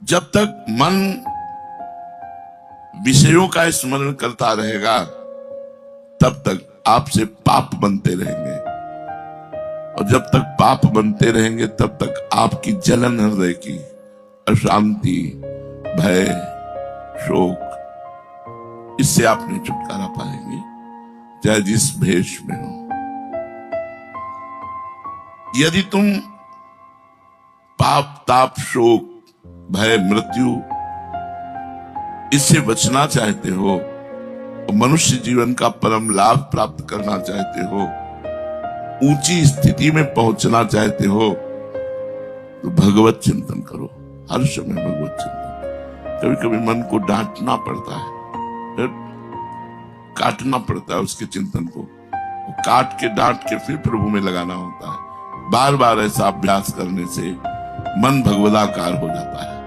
जब तक मन विषयों का स्मरण करता रहेगा तब तक आपसे पाप बनते रहेंगे, और जब तक पाप बनते रहेंगे तब तक आपकी जलन हृदय की, अशांति, भय, शोक, इससे आप नहीं छुटकारा पाएंगे, चाहे जिस भेष में हो। यदि तुम पाप, ताप, शोक, भय, मृत्यु, इससे बचना चाहते हो, और मनुष्य जीवन का परम लाभ प्राप्त करना चाहते हो, ऊंची स्थिति में पहुंचना चाहते हो, तो भगवत चिंतन करो। हर समय भगवत चिंतन। कभी कभी मन को डांटना पड़ता है, काटना पड़ता है उसके चिंतन को, काट के डांट के फिर प्रभु में लगाना होता है। बार बार ऐसा अभ्यास करने से मन भगवदाकार हो जाता है।